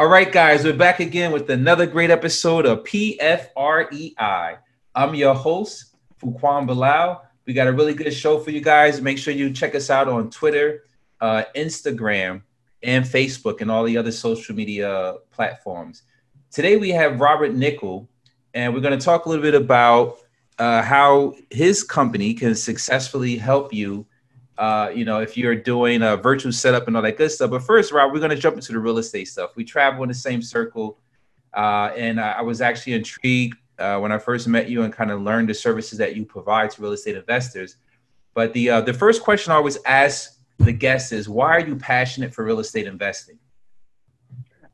All right, guys, we're back again with another great episode of PFREI. I'm your host, Fuquan Bilal. We got a really good show for you guys. Make sure you check us out on Twitter, Instagram, and Facebook, and all the other social media platforms. Today we have Robert Nickell, and we're going to talk a little bit about how his company can successfully help you. If you're doing a virtual setup and all that good stuff. But first, Rob, we're going to jump into the real estate stuff. We travel in the same circle. And I was actually intrigued when I first met you and kind of learned the services that you provide to real estate investors. But the first question I always ask the guests is, why are you passionate for real estate investing?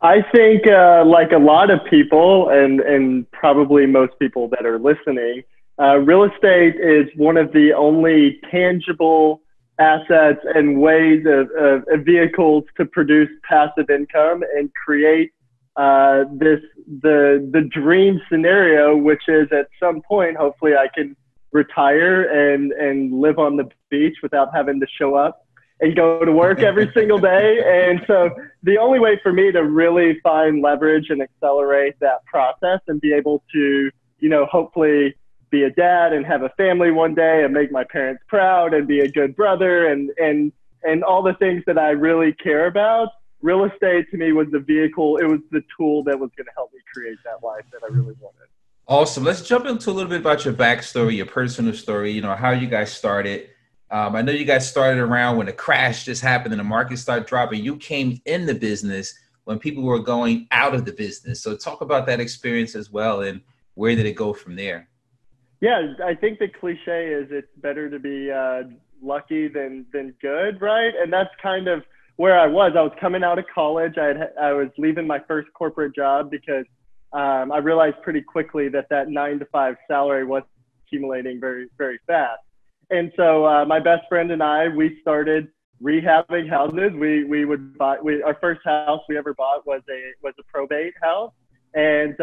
I think like a lot of people and probably most people that are listening, real estate is one of the only tangible assets and ways of vehicles to produce passive income and create the dream scenario, which is at some point, hopefully I can retire and live on the beach without having to show up and go to work every single day. And so the only way for me to really find leverage and accelerate that process and be able to, hopefully be a dad and have a family one day and make my parents proud and be a good brother and all the things that I really care about. Real estate to me was the vehicle. It was the tool that was going to help me create that life that I really wanted. Awesome. Let's jump into a little bit about your backstory, your personal story, how you guys started. I know you guys started around when the crash just happened and the market started dropping. You came in the business when people were going out of the business. So talk about that experience as well, and where did it go from there? Yeah, I think the cliche is it's better to be lucky than good, right? And that's kind of where I was. I was coming out of college. I was leaving my first corporate job because I realized pretty quickly that 9-to-5 salary was accumulating very, very fast. And so my best friend and I, we started rehabbing houses. We would buy. Our first house we ever bought was a probate house. And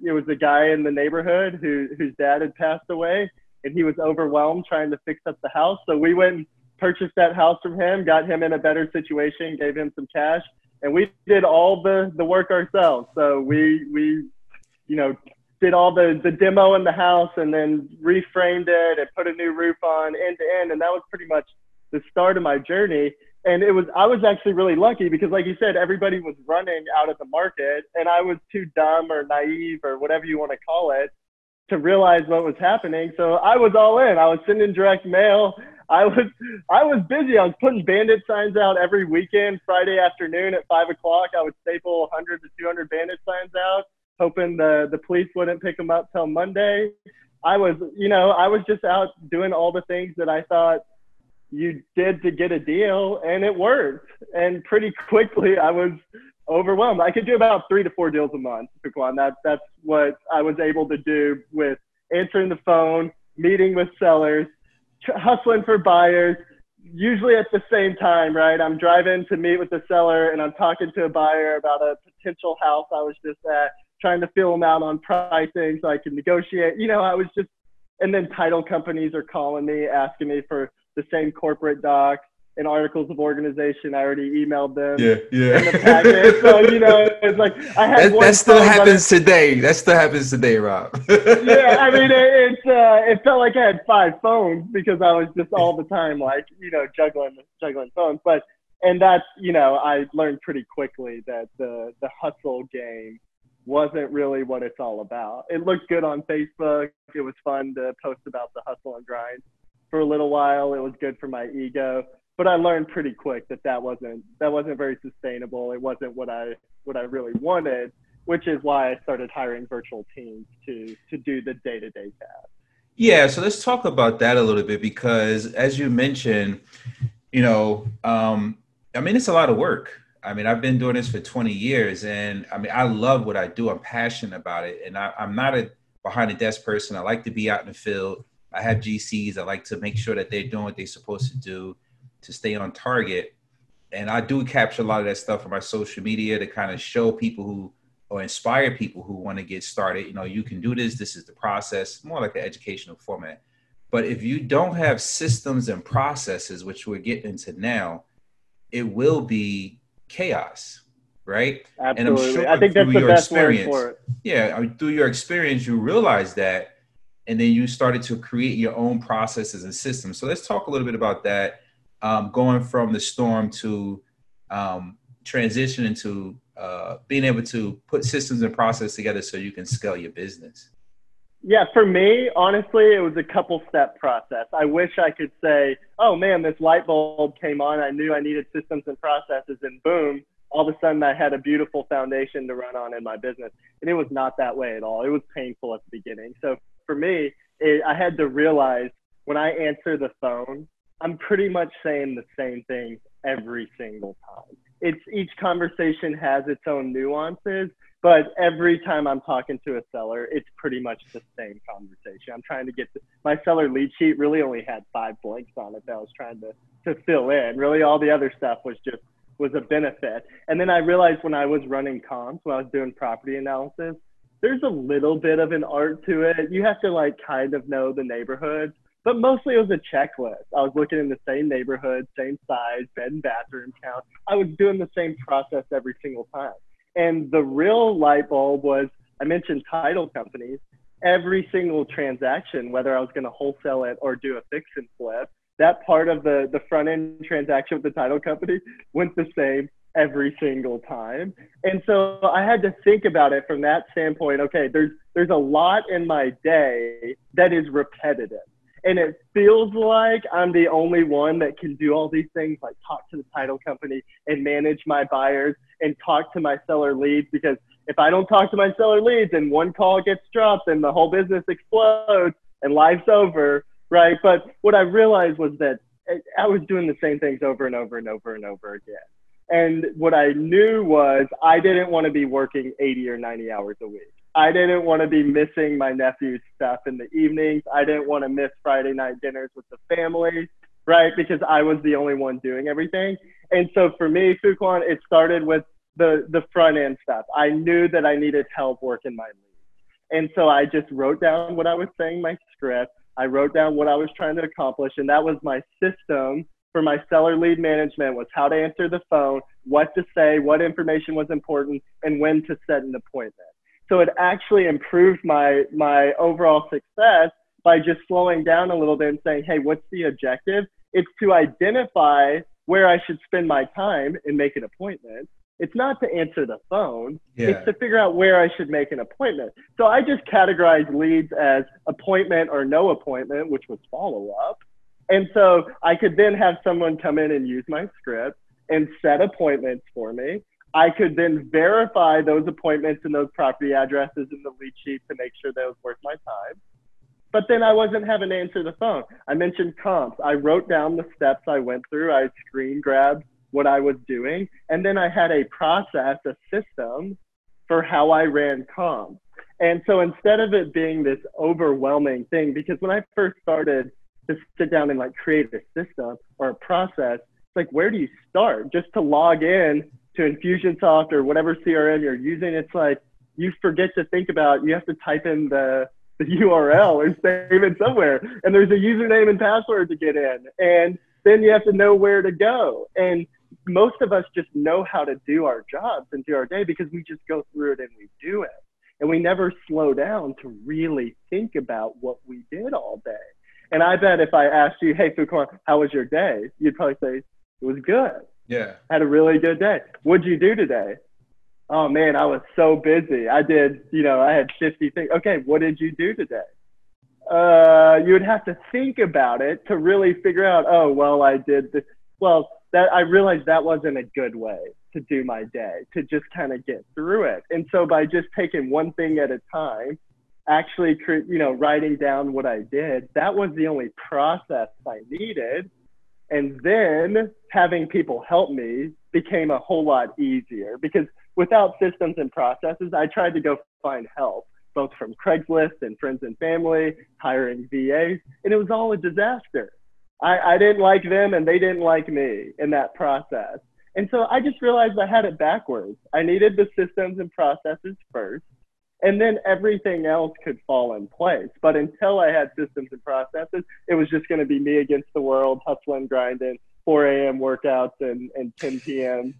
it was a guy in the neighborhood whose dad had passed away, and he was overwhelmed trying to fix up the house. So we went and purchased that house from him, got him in a better situation, gave him some cash, and we did all the work ourselves. So we did all the demo in the house and then reframed it and put a new roof on end to end. And that was pretty much the start of my journey. And I was actually really lucky because, like you said, everybody was running out of the market, and I was too dumb or naive or whatever you want to call it to realize what was happening. So I was all in. I was sending direct mail. I was busy. I was putting bandit signs out every weekend. Friday afternoon at 5 o'clock, I would staple 100 to 200 bandit signs out, hoping the police wouldn't pick them up till Monday. I was just out doing all the things that I thought you did to get a deal, and it worked. And pretty quickly I was overwhelmed. I could do about 3 to 4 deals a month. That's what I was able to do with answering the phone, meeting with sellers, hustling for buyers, usually at the same time, right? I'm driving to meet with the seller and I'm talking to a buyer about a potential house I was just at, trying to feel them out on pricing so I can negotiate. And then title companies are calling me, asking me for the same corporate docs and articles of organization. I already emailed them. Yeah. In the packet. So, it's like I had that still happens today. That still happens today, Rob. Yeah, I mean, it felt like I had 5 phones because I was just all the time, juggling phones. And that's, I learned pretty quickly that the hustle game wasn't really what it's all about. It looked good on Facebook. It was fun to post about the hustle and grind for a little while. It was good for my ego, but I learned pretty quick that wasn't very sustainable. It wasn't what I really wanted, which is why I started hiring virtual teams to do the day-to-day tasks. Yeah, so let's talk about that a little bit, because as you mentioned, it's a lot of work. I mean, I've been doing this for 20 years, and I love what I do. I'm passionate about it, and I'm not a behind the desk person. I like to be out in the field. I have GCs. I like to make sure that they're doing what they're supposed to do to stay on target. And I do capture a lot of that stuff on my social media to kind of show people or inspire people who want to get started. You can do this. This is the process, more like an educational format. But if you don't have systems and processes, which we're getting into now, it will be chaos. right? And I'm Absolutely. sure I think through that's the your best word experience, for it. yeah, through your experience, you realized that, and then you started to create your own processes and systems. So let's talk a little bit about that, going from the storm to transition into being able to put systems and process together so you can scale your business. Yeah, for me, honestly, it was a couple step process. I wish I could say, oh man, this light bulb came on. I knew I needed systems and processes, and boom, all of a sudden I had a beautiful foundation to run on in my business. And it was not that way at all. It was painful at the beginning. So for me, I had to realize when I answer the phone, I'm pretty much saying the same thing every single time. It's each conversation has its own nuances, but every time I'm talking to a seller, it's pretty much the same conversation. I'm trying to get my seller lead sheet really only had 5 blanks on it that I was trying to fill in. Really, all the other stuff was a benefit. And then I realized when I was running comps, when I was doing property analysis, there's a little bit of an art to it. You have to like kind of know the neighborhood, but mostly it was a checklist. I was looking in the same neighborhood, same size, bed and bathroom count. I was doing the same process every single time. And the real light bulb was, I mentioned title companies. Every single transaction, whether I was going to wholesale it or do a fix and flip, that part of the front end transaction with the title company went the same every single time. And so I had to think about it from that standpoint. Okay, there's a lot in my day that is repetitive. And it feels like I'm the only one that can do all these things, like talk to the title company and manage my buyers and talk to my seller leads. Because if I don't talk to my seller leads and one call gets dropped, then the whole business explodes and life's over, right? But what I realized was that I was doing the same things over and over and over and over again. And what I knew was I didn't want to be working 80 or 90 hours a week. I didn't want to be missing my nephew's stuff in the evenings. I didn't want to miss Friday night dinners with the family, right? Because I was the only one doing everything. And so for me, Fuquan, it started with the front end stuff. I knew that I needed help working my leads. And so I just wrote down what I was saying in my script. I wrote down what I was trying to accomplish. And that was my system for my seller lead management, was how to answer the phone, what to say, what information was important, and when to set an appointment. So it actually improved my overall success by just slowing down a little bit and saying, hey, what's the objective? It's to identify where I should spend my time and make an appointment. It's not to answer the phone. Yeah. It's to figure out where I should make an appointment. So I just categorized leads as appointment or no appointment, which was follow-up. And so I could then have someone come in and use my script and set appointments for me. I could then verify those appointments and those property addresses in the lead sheet to make sure that it was worth my time. But then I wasn't having to answer the phone. I mentioned comps. I wrote down the steps I went through. I screen grabbed what I was doing. And then I had a process, a system for how I ran comps. And so instead of it being this overwhelming thing, because when I first started to sit down and like create a system or a process, it's like, where do you start? Just to log in to Infusionsoft or whatever CRM you're using, it's like you forget to think about, you have to type in the URL or save it somewhere. And there's a username and password to get in. And then you have to know where to go. And most of us just know how to do our jobs and do our day because we just go through it and we do it. And we never slow down to really think about what we did all day. And I bet if I asked you, hey, Fuquan, how was your day? You'd probably say, it was good. Yeah. Had a really good day. What'd you do today? Oh man, I was so busy. I did, I had 50 things. Okay, what did you do today? You would have to think about it to really figure out, oh, well, I did this. Well, that I realized that wasn't a good way to do my day, to just kind of get through it. And so by just taking one thing at a time, actually, writing down what I did, that was the only process I needed. And then having people help me became a whole lot easier because without systems and processes, I tried to go find help, both from Craigslist and friends and family, hiring VAs, and it was all a disaster. I didn't like them and they didn't like me in that process. And so I just realized I had it backwards. I needed the systems and processes first, and then everything else could fall in place. But until I had systems and processes, it was just going to be me against the world, hustling, grinding, 4 a.m. workouts and 10 p.m.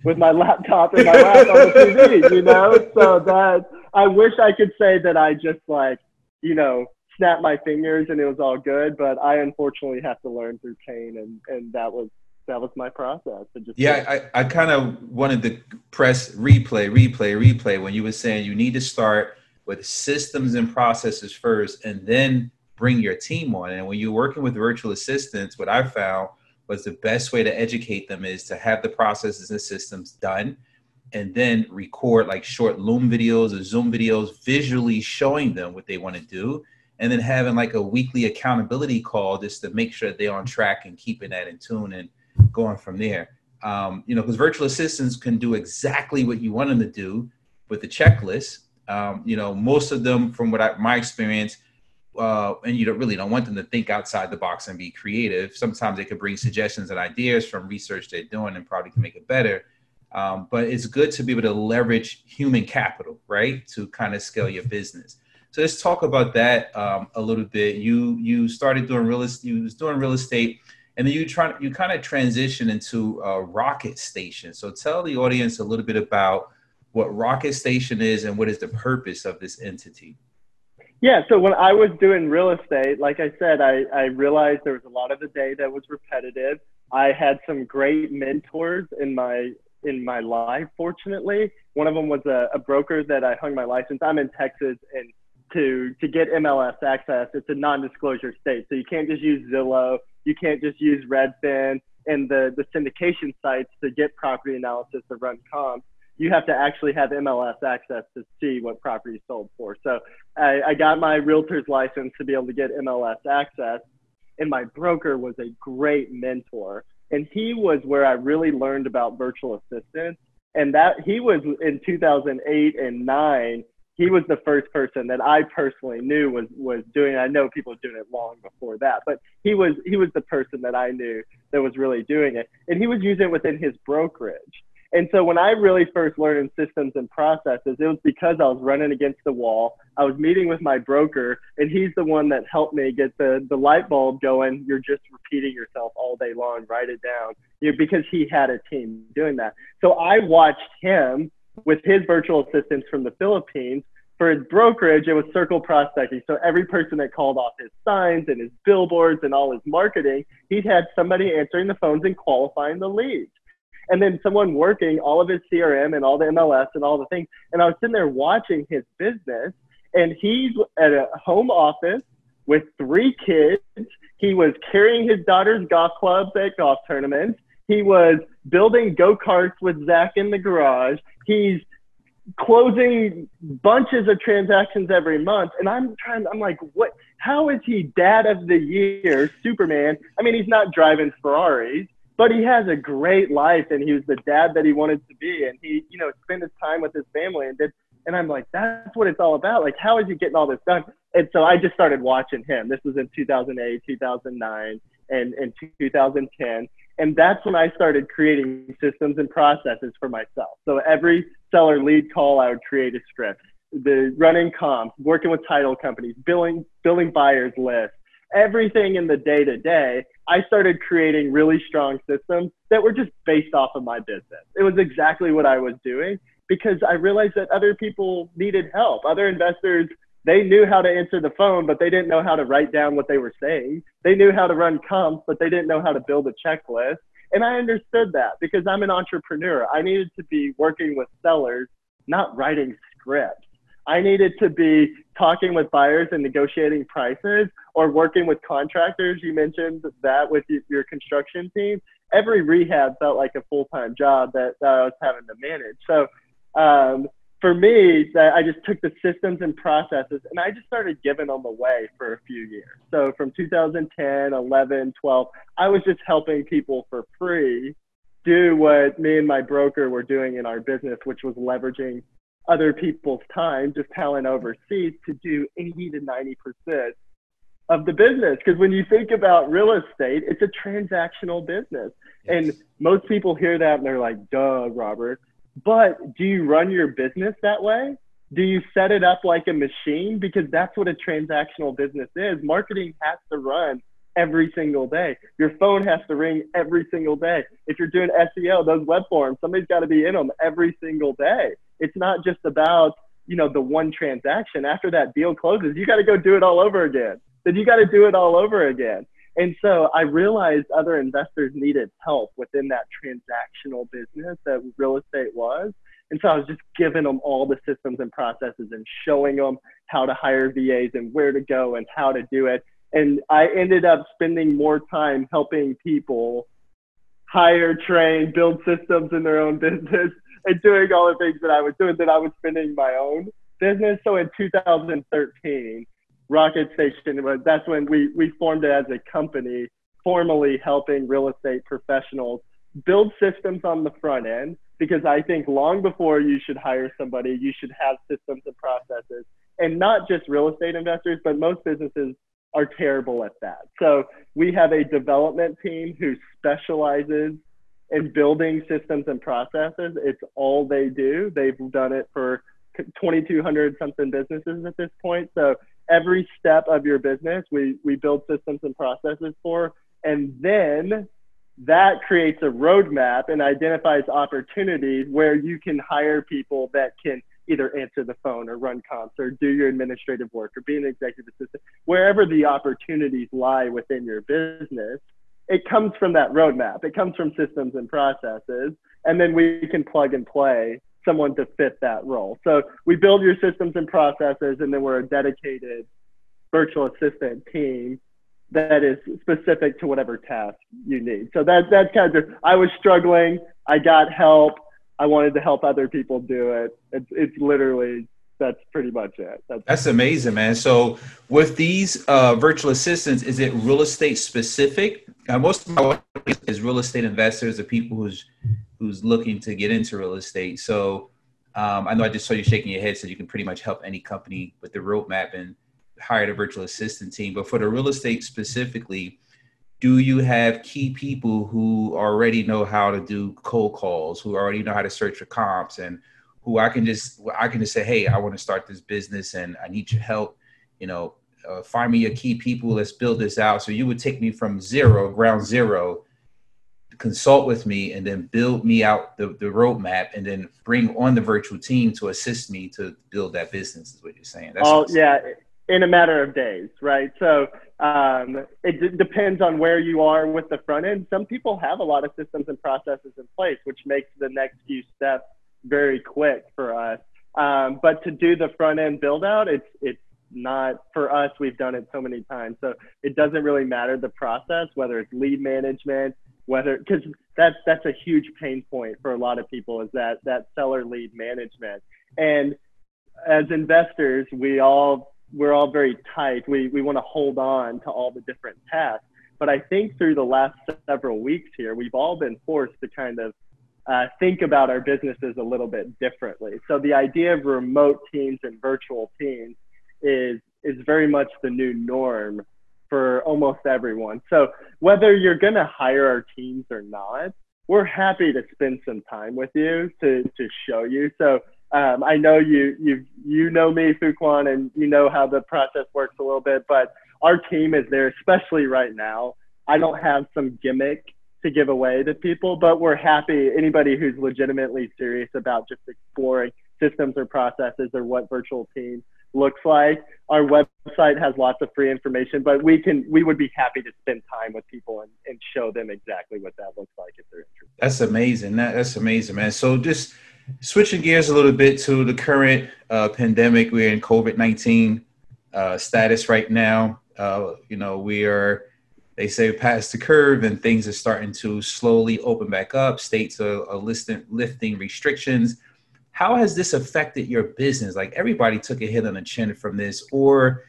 with my laptop in my lap on the TV, you know? So that I wish I could say that I just like, you know, snapped my fingers and it was all good, but I unfortunately have to learn through pain, and that was my process. Yeah, I kind of wanted to press replay when you were saying you need to start with systems and processes first and then bring your team on. And when you're working with virtual assistants, what I found was the best way to educate them is to have the processes and systems done and then record like short Loom videos or Zoom videos visually showing them what they want to do. And then having like a weekly accountability call just to make sure that they're on track and keeping that in tune and going from there. You know, because virtual assistants can do exactly what you want them to do with the checklist. You know, most of them, from my experience, and you don't want them to think outside the box and be creative. Sometimes they could bring suggestions and ideas from research they're doing and probably can make it better. But it's good to be able to leverage human capital, right, to kind of scale your business. So let's talk about that a little bit. You started doing real estate. You was doing real estate, and then you kind of transition into Rocket Station. So tell the audience a little bit about what Rocket Station is and what is the purpose of this entity. Yeah, so when I was doing real estate, like I said, I realized there was a lot of the day that was repetitive. I had some great mentors in my life, fortunately. One of them was a broker that I hung my license. I'm in Texas, and to get MLS access, it's a non-disclosure state. So you can't just use Zillow, you can't just use Redfin and the syndication sites to get property analysis to run comps. You have to actually have MLS access to see what property sold for. So I got my realtor's license to be able to get MLS access, and my broker was a great mentor. And he was where I really learned about virtual assistants. And that he was in 2008 and 9, he was the first person that I personally knew was doing it. I know people were doing it long before that, but he was the person that I knew that was really doing it. And he was using it within his brokerage. And so when I really first learned systems and processes, it was because I was running against the wall. I was meeting with my broker, and he's the one that helped me get the light bulb going. You're just repeating yourself all day long. Write it down. Because he had a team doing that. So I watched him with his virtual assistants from the Philippines. For his brokerage, it was circle prospecting. So every person that called off his signs and his billboards and all his marketing, he'd had somebody answering the phones and qualifying the leads. And then someone working all of his CRM and all the MLS and all the things. And I was sitting there watching his business, and he's at a home office with 3 kids. He was carrying his daughter's golf clubs at golf tournaments. He was building go-karts with Zach in the garage. He's closing bunches of transactions every month. And I'm like, what? How is he dad of the year, Superman? I mean, he's not driving Ferraris, but he has a great life, and he was the dad that he wanted to be. And he, spent his time with his family and I'm like, that's what it's all about. Like, how is he getting all this done? And so I just started watching him. This was in 2008, 2009, and 2010. And that's when I started creating systems and processes for myself. So every seller lead call, I would create a script. The running comps, working with title companies, billing buyers lists, everything in the day-to-day, I started creating really strong systems that were just based off of my business. It was exactly what I was doing because I realized that other people needed help. Other investors, they knew how to answer the phone, but they didn't know how to write down what they were saying. They knew how to run comps, but they didn't know how to build a checklist. And I understood that because I'm an entrepreneur. I needed to be working with sellers, not writing scripts. I needed to be talking with buyers and negotiating prices or working with contractors. You mentioned that with your construction team. Every rehab felt like a full-time job that I was having to manage. So for me, I just took the systems and processes and I just started giving them away for a few years. So from 2010, 11, 12, I was just helping people for free do what me and my broker were doing in our business, which was leveraging other people's time, just talent overseas to do 80 to 90% of the business. Because when you think about real estate, it's a transactional business. Yes. And most people hear that and they're like, duh, Robert. But do you run your business that way? Do you set it up like a machine? Because that's what a transactional business is. Marketing has to run every single day. Your phone has to ring every single day. If you're doing SEO, those web forms, somebody's got to be in them every single day. It's not just about, the one transaction. After that deal closes, you got to go do it all over again. Then you got to do it all over again. And so I realized other investors needed help within that transactional business that real estate was. And so I was just giving them all the systems and processes and showing them how to hire VAs and where to go and how to do it. And I ended up spending more time helping people hire, train, build systems in their own business and doing all the things that I was doing than I was spending my own business. So in 2013, Rocket Station, that's when we formed it as a company, formally helping real estate professionals build systems on the front end, because I think long before you should hire somebody, you should have systems and processes. And not just real estate investors, but most businesses are terrible at that. So we have a development team who specializes in building systems and processes. It's all they do. They've done it for 2,200 something businesses at this point. So every step of your business, we build systems and processes for, and then that creates a roadmap and identifies opportunities where you can hire people that can either answer the phone or run comps or do your administrative work or be an executive assistant. Wherever the opportunities lie within your business, it comes from that roadmap. It comes from systems and processes, and then we can plug and play someone to fit that role. So we build your systems and processes, and then we're a dedicated virtual assistant team that is specific to whatever task you need. So that's kind of, I was struggling, I got help, I wanted to help other people do it. It's literally, that's pretty much it. That's amazing, man. So with these virtual assistants, is it real estate specific? Most of my work is real estate investors, or people who's looking to get into real estate. So I know I just saw you shaking your head, so you can pretty much help any company with the roadmap and hire a virtual assistant team. But for the real estate specifically, do you have key people who already know how to do cold calls, who already know how to search for comps, and who I can just say, hey, I want to start this business and I need your help, find me your key people, let's build this out. So you would take me from ground zero, consult with me, and then build me out the roadmap, and then bring on the virtual team to assist me to build that business, is what you're saying. Yeah, in a matter of days, right? So it depends on where you are with the front end. Some people have a lot of systems and processes in place, which makes the next few steps very quick for us. But to do the front end build out, it's not for us. We've done it so many times. So it doesn't really matter the process, whether it's lead management, because that's a huge pain point for a lot of people, is that seller lead management. And as investors, we're all very tight. We want to hold on to all the different tasks. But I think through the last several weeks here, we've all been forced to kind of think about our businesses a little bit differently. So the idea of remote teams and virtual teams is very much the new norm for almost everyone. So whether you're going to hire our teams or not, we're happy to spend some time with you to show you. So I know you know me, Fuquan, and you know how the process works a little bit, but our team is there, especially right now. I don't have some gimmick to give away to people, but we're happy. Anybody who's legitimately serious about just exploring systems or processes or what virtual team looks like, our website has lots of free information, but we would be happy to spend time with people and show them exactly what that looks like if they're interested. That's amazing. That's amazing, man. So just switching gears a little bit to the current pandemic, we're in COVID-19 status right now. They say past the curve, and things are starting to slowly open back up. States are lifting restrictions. How has this affected your business? Like, everybody took a hit on the chin from this, or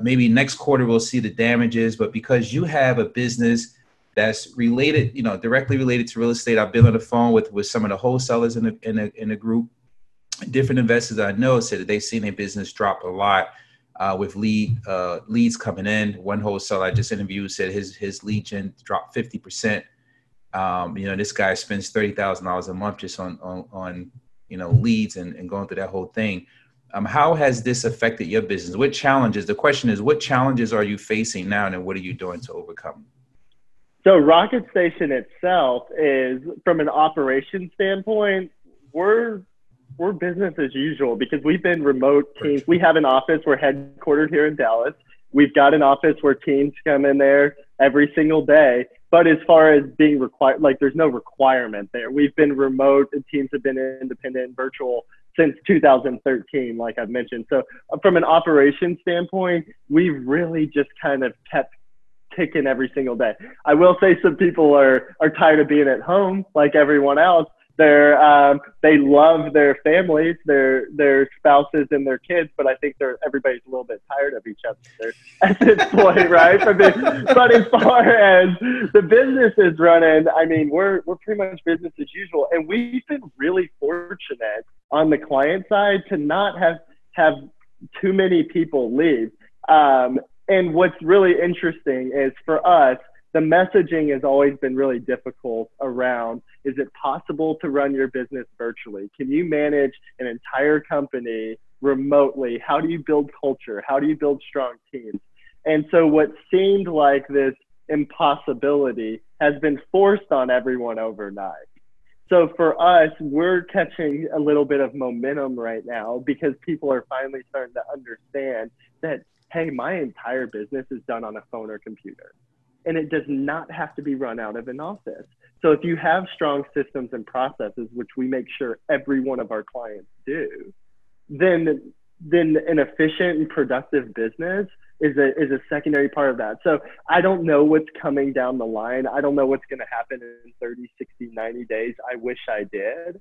maybe next quarter we'll see the damages. But because you have a business that's related, directly related to real estate, I've been on the phone with some of the wholesalers in the group. Different investors I know said that they've seen their business drop a lot with leads coming in. One wholesaler I just interviewed said his lead gen dropped 50%. This guy spends $30,000 a month just on leads and going through that whole thing. How has this affected your business? What challenges? The question is, what challenges are you facing now, and what are you doing to overcome? So Rocket Station itself is, from an operations standpoint, we're business as usual because we've been remote teams. We have an office. We're headquartered here in Dallas. We've got an office where teams come in there every single day. But as far as being required, like there's no requirement there. We've been remote and teams have been independent and virtual since 2013, like I've mentioned. So from an operations standpoint, we've really just kind of kept ticking every single day. I will say some people are tired of being at home like everyone else. They love their families, their spouses and their kids, but I think everybody's a little bit tired of each other at this point, right? But as far as the business is running, I mean, we're pretty much business as usual, and we've been really fortunate on the client side to not have too many people leave. And what's really interesting is for us, the messaging has always been really difficult around, is it possible to run your business virtually? Can you manage an entire company remotely? How do you build culture? How do you build strong teams? And so what seemed like this impossibility has been forced on everyone overnight. So for us, we're catching a little bit of momentum right now because people are finally starting to understand that, hey, my entire business is done on a phone or computer. And it does not have to be run out of an office. So if you have strong systems and processes, which we make sure every one of our clients do, then an efficient and productive business is a secondary part of that. So I don't know what's coming down the line. I don't know what's going to happen in 30, 60, 90 days. I wish I did.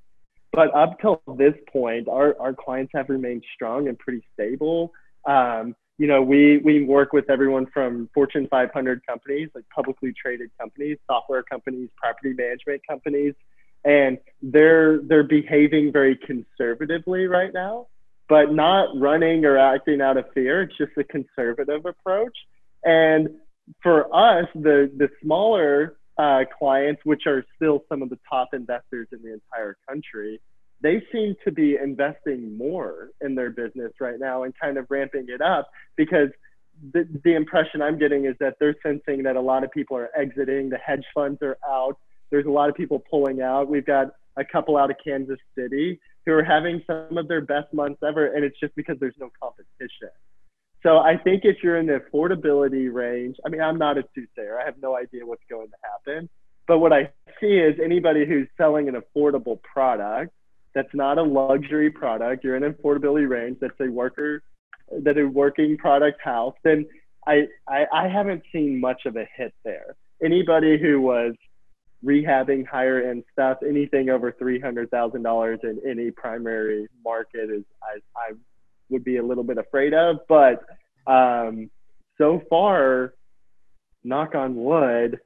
But up till this point, our clients have remained strong and pretty stable. You know, we work with everyone from Fortune 500 companies, like publicly traded companies, software companies, property management companies, and they're behaving very conservatively right now, but not running or acting out of fear. It's just a conservative approach. And for us, the smaller clients, which are still some of the top investors in the entire country, they seem to be investing more in their business right now and kind of ramping it up because the impression I'm getting is that they're sensing that a lot of people are exiting. The hedge funds are out. There's a lot of people pulling out. We've got a couple out of Kansas City who are having some of their best months ever, and it's just because there's no competition. So I think if you're in the affordability range, I mean, I'm not a soothsayer. I have no idea what's going to happen. But what I see is anybody who's selling an affordable product, that's not a luxury product, you're in an affordability range, that's a working product house, then I haven't seen much of a hit there. Anybody who was rehabbing higher end stuff, anything over $300,000 in any primary market is I would be a little bit afraid of. But so far, knock on wood,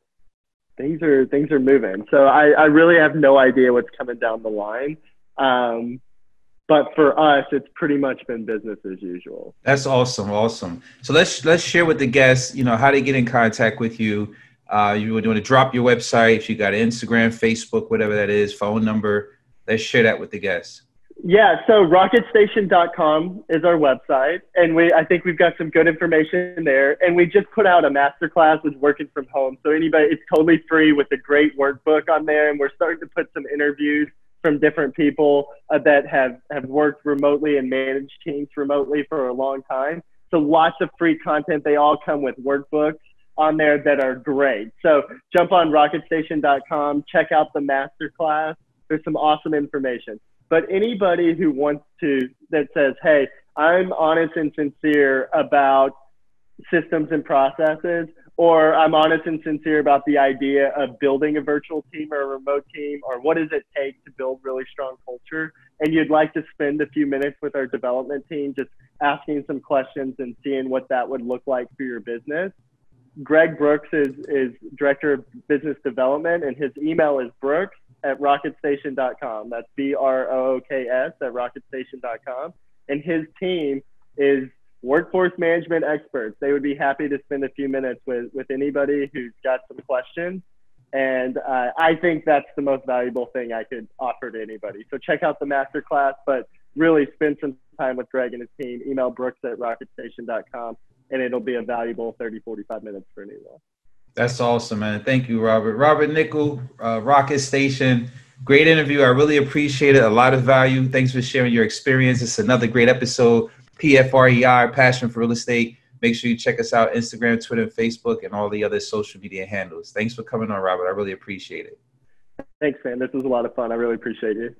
things are moving. So I really have no idea what's coming down the line. But for us, it's pretty much been business as usual. That's awesome. Awesome. So let's share with the guests, you know, how they get in contact with you. You want to drop your website, if you got Instagram, Facebook, whatever that is, phone number. Let's share that with the guests. Yeah, so rocketstation.com is our website, and I think we've got some good information there. And we just put out a masterclass with working from home. So it's totally free with a great workbook on there, and we're starting to put some interviews from different people that have worked remotely and managed teams remotely for a long time. So lots of free content. They all come with workbooks on there that are great. So jump on rocketstation.com, check out the masterclass. There's some awesome information. But anybody who wants to, that says, hey, I'm honest and sincere about systems and processes, or I'm honest and sincere about the idea of building a virtual team or a remote team, or what does it take to build really strong culture, and you'd like to spend a few minutes with our development team just asking some questions and seeing what that would look like for your business, Greg Brooks is Director of Business Development, and his email is brooks@rocketstation.com. That's BROOKS at rocketstation.com. And his team is workforce management experts. They would be happy to spend a few minutes with anybody who's got some questions. And I think that's the most valuable thing I could offer to anybody. So check out the masterclass, but really spend some time with Greg and his team, email brooks@rocketstation.com, and it'll be a valuable 30, 45 minutes for anyone. That's awesome, man. Thank you, Robert. Robert Nickell, Rocket Station. Great interview. I really appreciate it. A lot of value. Thanks for sharing your experience. It's another great episode. PFREI, Passion for Real Estate. Make sure you check us out, Instagram, Twitter, and Facebook, and all the other social media handles. Thanks for coming on, Robert. I really appreciate it. Thanks, man. This was a lot of fun. I really appreciate you.